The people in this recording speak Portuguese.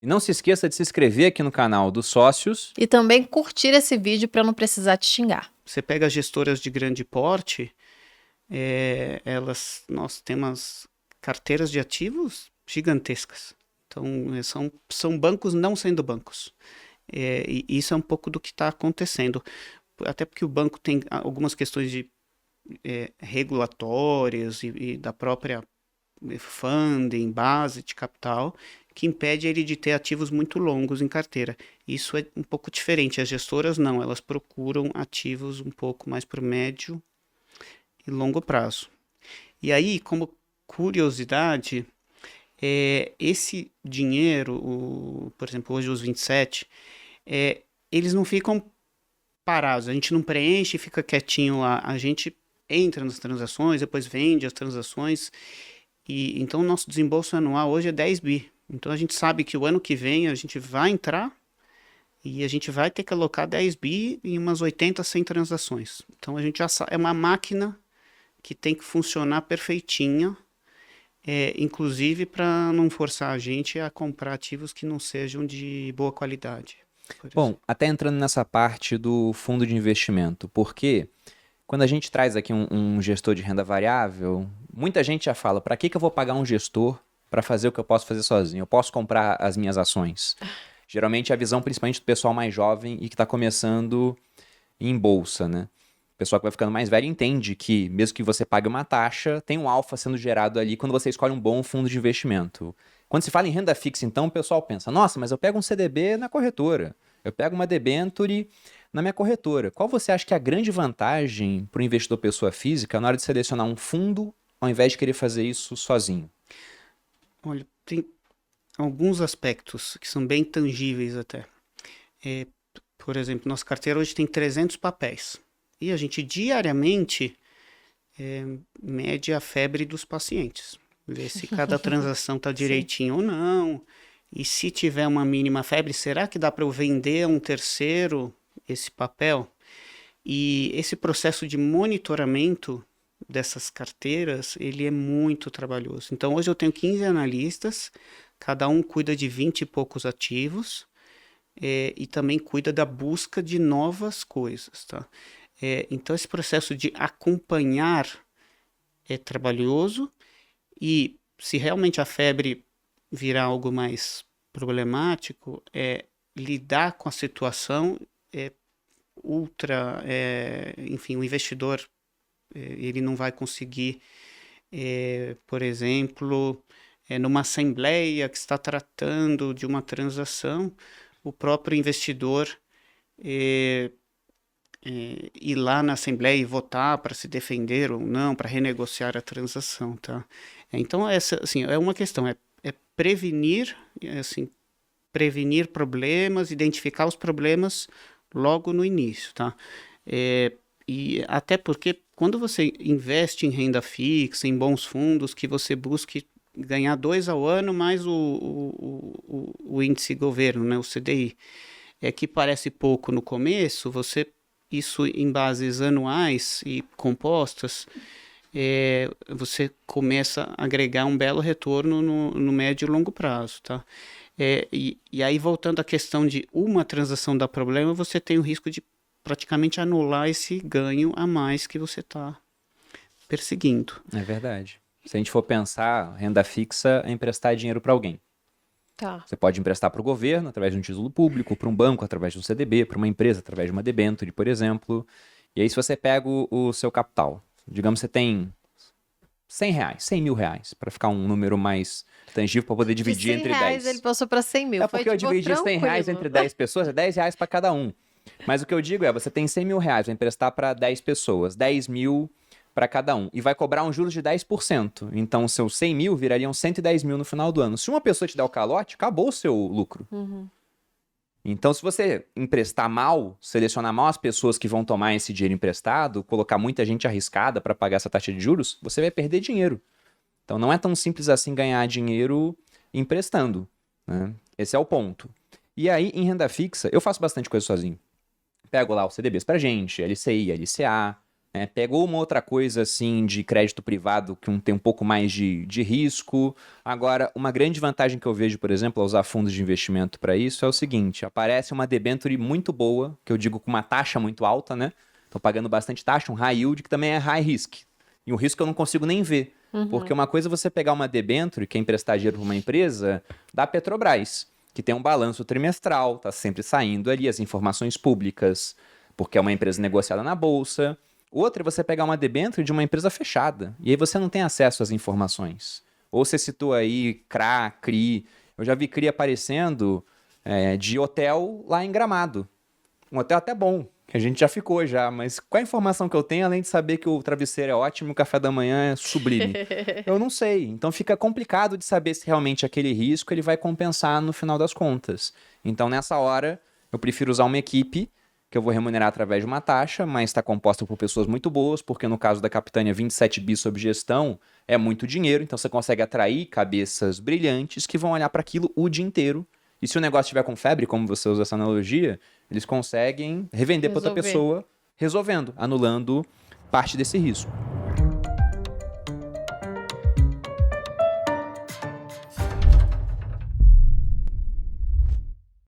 E não se esqueça de se inscrever aqui no canal dos sócios. E também curtir esse vídeo para não precisar te xingar. Você pega as gestoras de grande porte, nós temos carteiras de ativos gigantescas. Então, são bancos não sendo bancos. E isso é um pouco do que está acontecendo. Até porque o banco tem algumas questões de regulatórias e da própria funding, base de capital, que impede ele de ter ativos muito longos em carteira. Isso é um pouco diferente. As gestoras não, elas procuram ativos um pouco mais para o médio e longo prazo. E aí, como curiosidade, esse dinheiro, por exemplo, hoje os 27, eles não ficam parados, a gente não preenche e fica quietinho lá, a gente entra nas transações, depois vende as transações, e então o nosso desembolso anual hoje é 10 bi. Então a gente sabe que o ano que vem a gente vai entrar e a gente vai ter que alocar 10 bi em umas 80, 100 transações. Então a gente já sabe, é uma máquina que tem que funcionar perfeitinha, inclusive para não forçar a gente a comprar ativos que não sejam de boa qualidade. Bom, até entrando nessa parte do fundo de investimento, porque quando a gente traz aqui um gestor de renda variável, muita gente já fala, para que eu vou pagar um gestor para fazer o que eu posso fazer sozinho? Eu posso comprar as minhas ações. Geralmente a visão principalmente do pessoal mais jovem e que está começando em bolsa, né? O pessoal que vai ficando mais velho entende que, mesmo que você pague uma taxa, tem um alfa sendo gerado ali quando você escolhe um bom fundo de investimento. Quando se fala em renda fixa, então, o pessoal pensa, nossa, mas eu pego um CDB na corretora, eu pego uma debenture na minha corretora. Qual você acha que é a grande vantagem para o investidor pessoa física na hora de selecionar um fundo, ao invés de querer fazer isso sozinho? Olha, tem alguns aspectos que são bem tangíveis até. Por exemplo, nossa carteira hoje tem 300 papéis. E a gente diariamente mede a febre dos pacientes. Vê se cada transação está direitinho ou não. E se tiver uma mínima febre, será que dá para eu vender a um terceiro esse papel? E esse processo de monitoramento dessas carteiras, ele é muito trabalhoso. Então, hoje eu tenho 15 analistas, cada um cuida de 20 e poucos ativos, e também cuida da busca de novas coisas, tá? Então, esse processo de acompanhar é trabalhoso, e se realmente a febre virar algo mais problemático, lidar com a situação enfim, o investidor ele não vai conseguir, por exemplo, numa assembleia que está tratando de uma transação, o próprio investidor ir lá na assembleia e votar para se defender ou não, para renegociar a transação, tá? Então essa, assim, é uma questão, é prevenir, assim, prevenir problemas, identificar os problemas logo no início, tá? E até porque quando você investe em renda fixa, em bons fundos, que você busque ganhar 2 ao ano mais o índice governo, né, o CDI, que parece pouco no começo, isso em bases anuais e compostas, você começa a agregar um belo retorno no médio e longo prazo, tá? E aí, voltando à questão de uma transação dar problema, você tem o risco de praticamente anular esse ganho a mais que você está perseguindo. É verdade. Se a gente for pensar, renda fixa é emprestar dinheiro para alguém. Tá. Você pode emprestar para o governo através de um título público, para um banco através de um CDB, para uma empresa através de uma debenture, por exemplo. E aí se você pega o seu capital, digamos que você tem 100 reais, 100 mil reais, para ficar um número mais tangível para poder dividir entre 10. Ele passou para 100 mil. É porque eu dividi 100 reais entre 10 pessoas, é 10 reais para cada um. Mas o que eu digo é, você tem 100 mil reais, vai emprestar para 10 pessoas, 10 mil para cada um, e vai cobrar um juros de 10%. Então, seus 100 mil virariam 110 mil no final do ano. Se uma pessoa te der o calote, acabou o seu lucro. Uhum. Então, se você emprestar mal, selecionar mal as pessoas que vão tomar esse dinheiro emprestado, colocar muita gente arriscada para pagar essa taxa de juros, você vai perder dinheiro. Então, não é tão simples assim ganhar dinheiro emprestando, né? Esse é o ponto. E aí, em renda fixa, eu faço bastante coisa sozinho. Pego lá os CDBs pra gente, LCI, LCA, Pegou uma outra coisa assim de crédito privado que tem um pouco mais de risco. Agora, uma grande vantagem que eu vejo, por exemplo, ao usar fundos de investimento para isso é o seguinte: aparece uma debenture muito boa, que eu digo com uma taxa muito alta, né? Tô pagando bastante taxa, um high yield que também é high risk. E um risco que eu não consigo nem ver. Porque uma coisa é você pegar uma debenture, que é emprestar dinheiro para uma empresa, da Petrobras, que tem um balanço trimestral, tá sempre saindo ali as informações públicas, porque é uma empresa negociada na bolsa. Outra é você pegar uma debênture de uma empresa fechada, e aí você não tem acesso às informações. Ou você citou aí CRA, CRI. Eu já vi CRI aparecendo de hotel lá em Gramado. Um hotel até bom, que a gente já ficou já, mas qual a informação que eu tenho, além de saber que o travesseiro é ótimo e o café da manhã é sublime? Eu não sei. Então fica complicado de saber se realmente aquele risco ele vai compensar no final das contas. Então nessa hora, eu prefiro usar uma equipe que eu vou remunerar através de uma taxa, mas está composta por pessoas muito boas, porque no caso da Capitânia, 27 bi sob gestão é muito dinheiro, então você consegue atrair cabeças brilhantes que vão olhar para aquilo o dia inteiro. E se o negócio estiver com febre, como você usa essa analogia, eles conseguem revender para outra Resolver. pessoa, resolvendo, anulando parte desse risco.